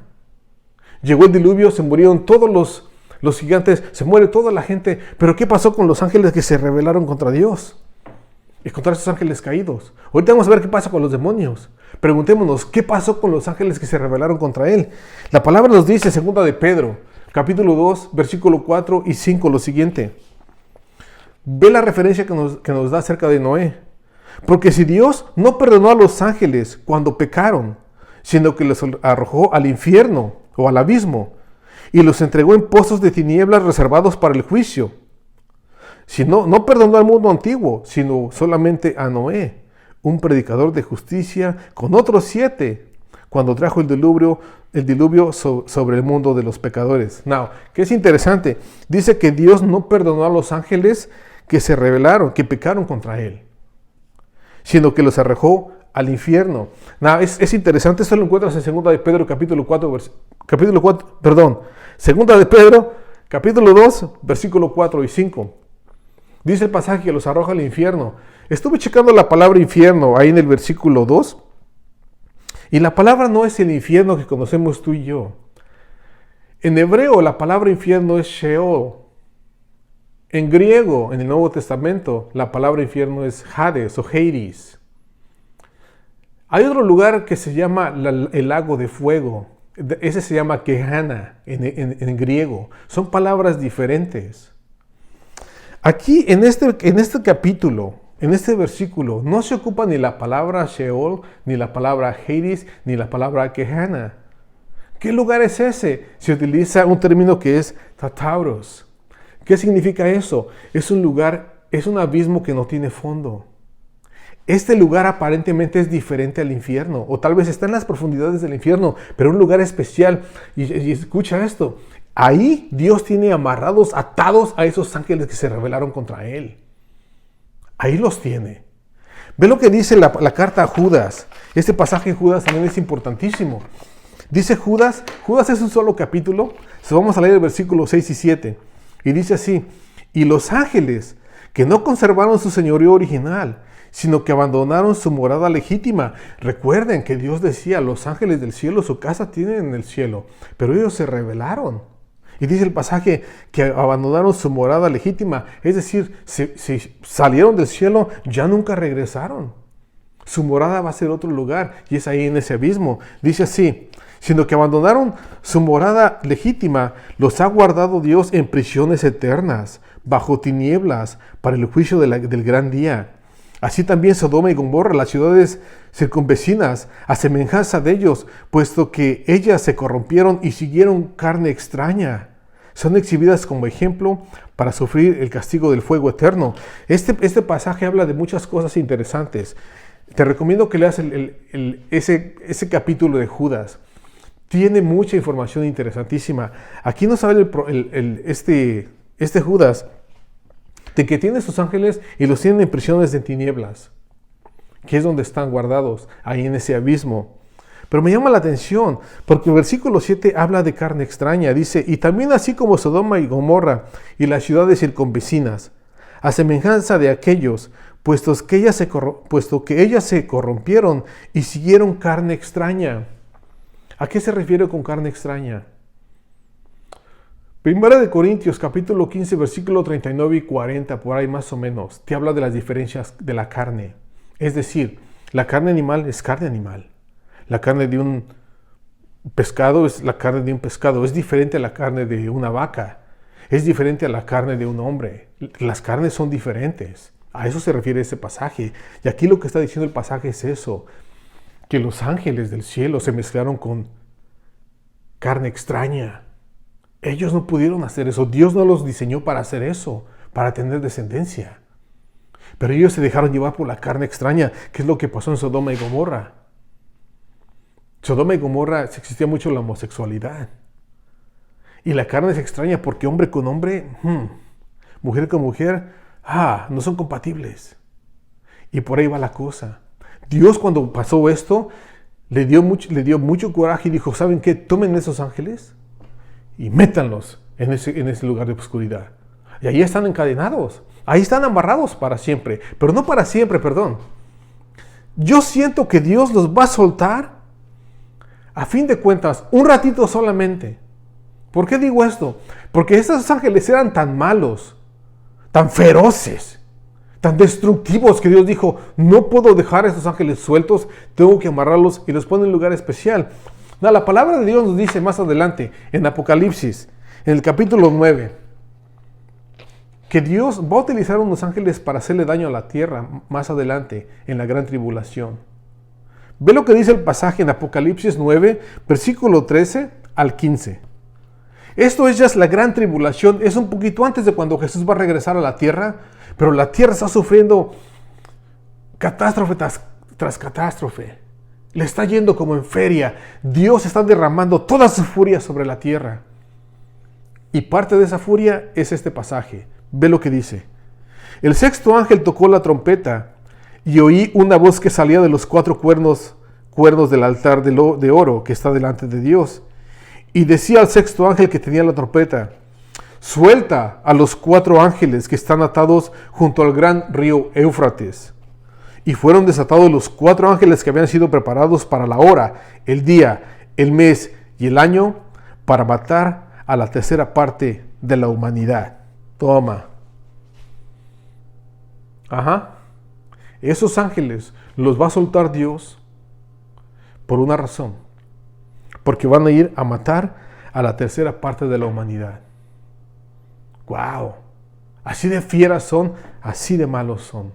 Llegó el diluvio, se murieron todos los gigantes, se muere toda la gente. Pero ¿qué pasó con los ángeles que se rebelaron contra Dios? Y contra esos ángeles caídos. Ahorita vamos a ver qué pasa con los demonios. Preguntémonos, ¿qué pasó con los ángeles que se rebelaron contra Él? La palabra nos dice, 2 de Pedro, capítulo 2, versículo 4 y 5, lo siguiente. Ve la referencia que nos da acerca de Noé. Porque si Dios no perdonó a los ángeles cuando pecaron, sino que los arrojó al infierno o al abismo, y los entregó en pozos de tinieblas reservados para el juicio. Si no perdonó al mundo antiguo, sino solamente a Noé, un predicador de justicia, con otros 7, cuando trajo el diluvio sobre el mundo de los pecadores. Now, que es interesante, dice que Dios no perdonó a los ángeles que se rebelaron, que pecaron contra Él, sino que los arrojó al infierno. Now, es interesante, esto lo encuentras en 2 de Pedro, capítulo 2, versículo 4 y 5. Dice el pasaje que los arroja al infierno. Estuve checando la palabra infierno ahí en el versículo 2. Y la palabra no es el infierno que conocemos tú y yo. En hebreo la palabra infierno es Sheol. En griego, en el Nuevo Testamento, la palabra infierno es Hades o Hades. Hay otro lugar que se llama el lago de fuego. Ese se llama Gehenna en griego. Son palabras diferentes. Aquí en este capítulo, en este versículo, no se ocupa ni la palabra Sheol, ni la palabra Hades, ni la palabra Gehenna. ¿Qué lugar es ese? Se utiliza un término que es Tartarus. ¿Qué significa eso? Es un lugar, es un abismo que no tiene fondo. Este lugar aparentemente es diferente al infierno, o tal vez está en las profundidades del infierno, pero un lugar especial. Y escucha esto. Ahí Dios tiene amarrados, atados a esos ángeles que se rebelaron contra Él. Ahí los tiene. Ve lo que dice la carta a Judas. Este pasaje en Judas también es importantísimo. Dice Judas es un solo capítulo. Vamos a leer el versículo 6 y 7. Y dice así: y los ángeles que no conservaron su señorío original, sino que abandonaron su morada legítima. Recuerden que Dios decía, los ángeles del cielo su casa tienen en el cielo, pero ellos se rebelaron. Y dice el pasaje que abandonaron su morada legítima, es decir, si salieron del cielo, ya nunca regresaron. Su morada va a ser otro lugar, y es ahí en ese abismo. Dice así: sino que abandonaron su morada legítima, los ha guardado Dios en prisiones eternas, bajo tinieblas, para el juicio del gran día. Así también Sodoma y Gomorra, las ciudades circunvecinas, a semejanza de ellos, puesto que ellas se corrompieron y siguieron carne extraña, son exhibidas como ejemplo para sufrir el castigo del fuego eterno. Este pasaje habla de muchas cosas interesantes. Te recomiendo que leas ese capítulo de Judas. Tiene mucha información interesantísima. Aquí nos habla este Judas de que tiene sus ángeles y los tienen en prisiones de tinieblas, que es donde están guardados, ahí en ese abismo. Pero me llama la atención, porque el versículo 7 habla de carne extraña. Dice, y también así como Sodoma y Gomorra y las ciudades circunvecinas, a semejanza de aquellos, puesto que ellas se corrompieron y siguieron carne extraña. ¿A qué se refiere con carne extraña? Primera de Corintios, capítulo 15, versículo 39 y 40, por ahí más o menos, te habla de las diferencias de la carne. Es decir, la carne animal es carne animal. La carne de un pescado es la carne de un pescado. Es diferente a la carne de una vaca. Es diferente a la carne de un hombre. Las carnes son diferentes. A eso se refiere ese pasaje. Y aquí lo que está diciendo el pasaje es eso, que los ángeles del cielo se mezclaron con carne extraña. Ellos no pudieron hacer eso. Dios no los diseñó para hacer eso, para tener descendencia. Pero ellos se dejaron llevar por la carne extraña, que es lo que pasó en Sodoma y Gomorra. Sodoma y Gomorra existía mucho la homosexualidad. Y la carne es extraña porque hombre con hombre, mujer con mujer, no son compatibles. Y por ahí va la cosa. Dios, cuando pasó esto, le dio mucho coraje y dijo, ¿saben qué? Tomen esos ángeles y métanlos en ese lugar de oscuridad. Y ahí están encadenados. Ahí están amarrados para siempre. Pero no para siempre, perdón. Yo siento que Dios los va a soltar, a fin de cuentas, un ratito solamente. ¿Por qué digo esto? Porque esos ángeles eran tan malos, tan feroces, tan destructivos, que Dios dijo, no puedo dejar a estos ángeles sueltos, tengo que amarrarlos, y los pone en un lugar especial. La palabra de Dios nos dice más adelante, en Apocalipsis, en el capítulo 9, que Dios va a utilizar unos ángeles para hacerle daño a la tierra más adelante, en la gran tribulación. Ve lo que dice el pasaje en Apocalipsis 9, versículo 13 al 15. Esto es ya la gran tribulación, es un poquito antes de cuando Jesús va a regresar a la tierra, pero la tierra está sufriendo catástrofe tras catástrofe. Le está yendo como en feria. Dios está derramando toda su furia sobre la tierra. Y parte de esa furia es este pasaje. Ve lo que dice. El sexto ángel tocó la trompeta y oí una voz que salía de los cuatro cuernos del altar de oro que está delante de Dios. Y decía al sexto ángel que tenía la trompeta, suelta a los cuatro ángeles que están atados junto al gran río Éufrates. Y fueron desatados los cuatro ángeles que habían sido preparados para la hora, el día, el mes y el año, para matar a la tercera parte de la humanidad. Toma. Esos ángeles los va a soltar Dios por una razón. Porque van a ir a matar a la tercera parte de la humanidad. ¡Wow! Así de fieras son, así de malos son.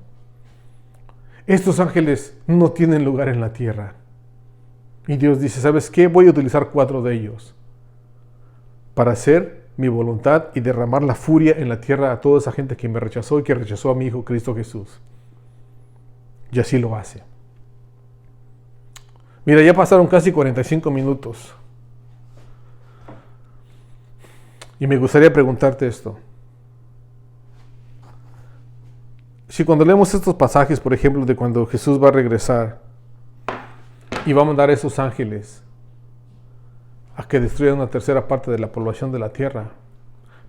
Estos ángeles no tienen lugar en la tierra. Y Dios dice, ¿sabes qué? Voy a utilizar 4 de ellos para hacer mi voluntad y derramar la furia en la tierra a toda esa gente que me rechazó y que rechazó a mi Hijo Cristo Jesús. Y así lo hace. Mira, ya pasaron casi 45 minutos. Y me gustaría preguntarte esto. Si cuando leemos estos pasajes, por ejemplo, de cuando Jesús va a regresar y va a mandar a esos ángeles a que destruyan una tercera parte de la población de la tierra,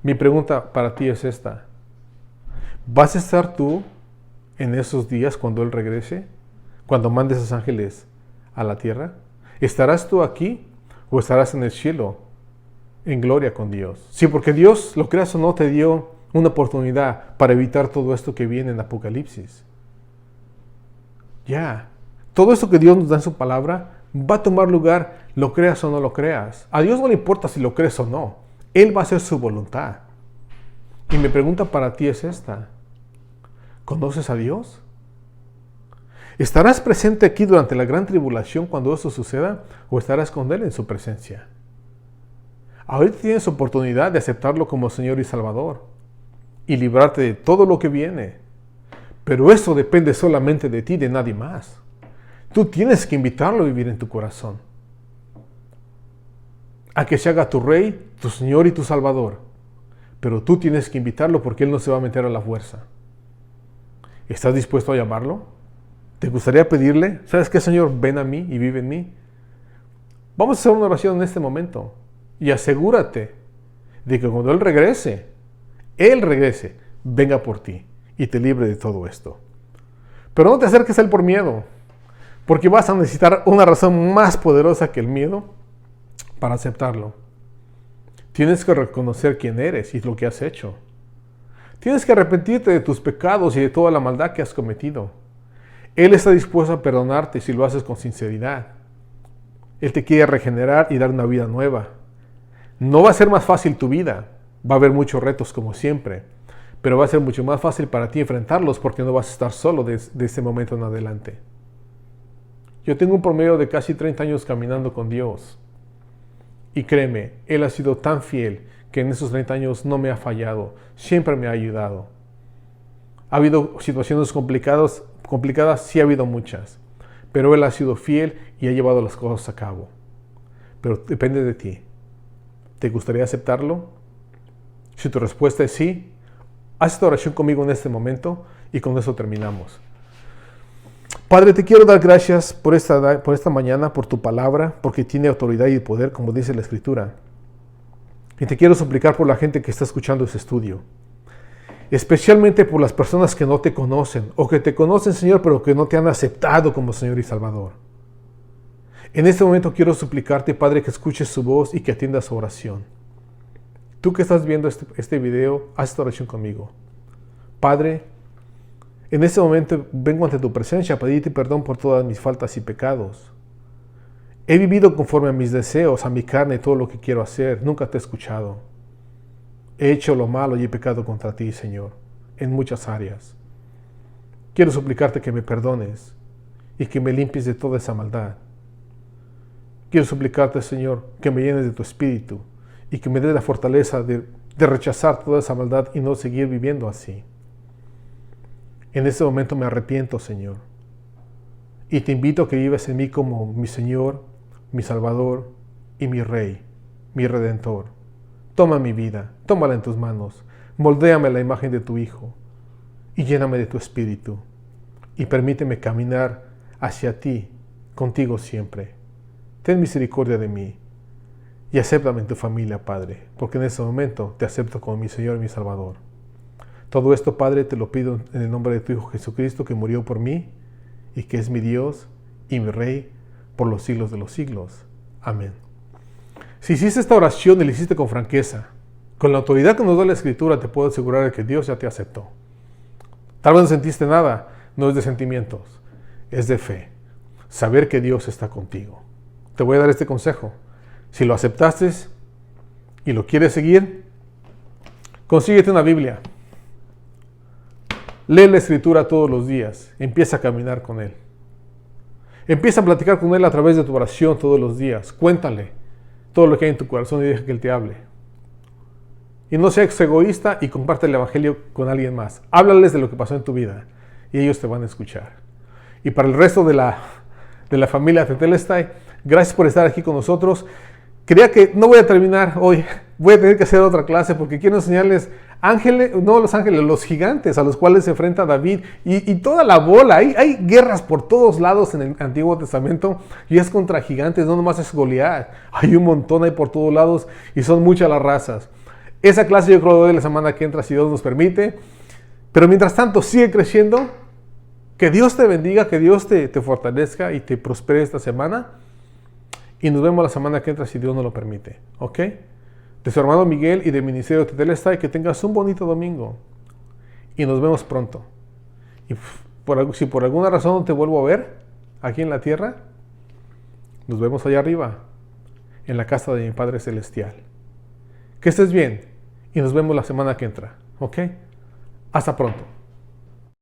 mi pregunta para ti es esta. ¿Vas a estar tú en esos días cuando Él regrese? Cuando mande esos ángeles a la tierra. ¿Estarás tú aquí o estarás en el cielo en gloria con Dios? Sí, porque Dios, lo creas o no, te dio una oportunidad para evitar todo esto que viene en Apocalipsis. Todo esto que Dios nos da en su palabra va a tomar lugar, lo creas o no lo creas. A Dios no le importa si lo crees o no. Él va a hacer su voluntad. Y mi pregunta para ti es esta. ¿Conoces a Dios? ¿Estarás presente aquí durante la gran tribulación cuando esto suceda o estarás con Él en su presencia? Ahorita tienes oportunidad de aceptarlo como Señor y Salvador y librarte de todo lo que viene. Pero eso depende solamente de ti, de nadie más. Tú tienes que invitarlo a vivir en tu corazón, a que se haga tu Rey, tu Señor y tu Salvador. Pero tú tienes que invitarlo porque Él no se va a meter a la fuerza. ¿Estás dispuesto a llamarlo? ¿Te gustaría pedirle? ¿Sabes qué, Señor? Ven a mí y vive en mí. Vamos a hacer una oración en este momento. Y asegúrate de que cuando Él regrese, venga por ti y te libre de todo esto. Pero no te acerques a Él por miedo, porque vas a necesitar una razón más poderosa que el miedo para aceptarlo. Tienes que reconocer quién eres y lo que has hecho. Tienes que arrepentirte de tus pecados y de toda la maldad que has cometido. Él está dispuesto a perdonarte si lo haces con sinceridad. Él te quiere regenerar y dar una vida nueva. No va a ser más fácil tu vida. Va a haber muchos retos como siempre. Pero va a ser mucho más fácil para ti enfrentarlos porque no vas a estar solo de este momento en adelante. Yo tengo un promedio de casi 30 años caminando con Dios. Y créeme, Él ha sido tan fiel que en esos 30 años no me ha fallado. Siempre me ha ayudado. Ha habido situaciones complicadas, sí ha habido muchas. Pero Él ha sido fiel y ha llevado las cosas a cabo. Pero depende de ti. ¿Te gustaría aceptarlo? Si tu respuesta es sí, haz esta oración conmigo en este momento y con eso terminamos. Padre, te quiero dar gracias por esta mañana, por tu palabra, porque tiene autoridad y poder, como dice la Escritura. Y te quiero suplicar por la gente que está escuchando este estudio, especialmente por las personas que no te conocen, o que te conocen, Señor, pero que no te han aceptado como Señor y Salvador. En este momento quiero suplicarte, Padre, que escuches su voz y que atiendas su oración. Tú que estás viendo este video, haz esta oración conmigo. Padre, en este momento vengo ante tu presencia a pedirte perdón por todas mis faltas y pecados. He vivido conforme a mis deseos, a mi carne y todo lo que quiero hacer. Nunca te he escuchado. He hecho lo malo y he pecado contra ti, Señor, en muchas áreas. Quiero suplicarte que me perdones y que me limpies de toda esa maldad. Quiero suplicarte, Señor, que me llenes de tu espíritu y que me des la fortaleza de rechazar toda esa maldad y no seguir viviendo así. En este momento me arrepiento, Señor, y te invito a que vivas en mí como mi Señor, mi Salvador y mi Rey, mi Redentor. Toma mi vida, tómala en tus manos, moldéame a la imagen de tu Hijo y lléname de tu Espíritu y permíteme caminar hacia ti, contigo siempre. Ten misericordia de mí y acéptame en tu familia, Padre, porque en este momento te acepto como mi Señor y mi Salvador. Todo esto, Padre, te lo pido en el nombre de tu Hijo Jesucristo, que murió por mí y que es mi Dios y mi Rey por los siglos de los siglos. Amén. Si hiciste esta oración y la hiciste con franqueza, con la autoridad que nos da la Escritura, te puedo asegurar de que Dios ya te aceptó. Tal vez no sentiste nada, no es de sentimientos, es de fe. Saber que Dios está contigo. Te voy a dar este consejo. Si lo aceptaste y lo quieres seguir, consíguete una Biblia. Lee la Escritura todos los días. Empieza a caminar con Él. Empieza a platicar con Él a través de tu oración todos los días. Cuéntale todo lo que hay en tu corazón y deja que Él te hable. Y no seas egoísta y comparte el Evangelio con alguien más. Háblales de lo que pasó en tu vida y ellos te van a escuchar. Y para el resto de la familia Tetelestai, gracias por estar aquí con nosotros. Creía que no voy a terminar hoy. Voy a tener que hacer otra clase porque quiero enseñarles los gigantes a los cuales se enfrenta David y toda la bola. Hay guerras por todos lados en el Antiguo Testamento y es contra gigantes, no nomás es Goliat. Hay un montón ahí por todos lados y son muchas las razas. Esa clase yo creo que doy la semana que entra si Dios nos permite. Pero mientras tanto sigue creciendo. Que Dios te bendiga, que Dios te fortalezca y te prospere esta semana. Y nos vemos la semana que entra si Dios nos lo permite. ¿Ok? De su hermano Miguel y del Ministerio Tetelestai, que tengas un bonito domingo. Y nos vemos pronto. Y si por alguna razón no te vuelvo a ver aquí en la tierra, nos vemos allá arriba, en la casa de mi Padre Celestial. Que estés bien y nos vemos la semana que entra. ¿Ok? Hasta pronto.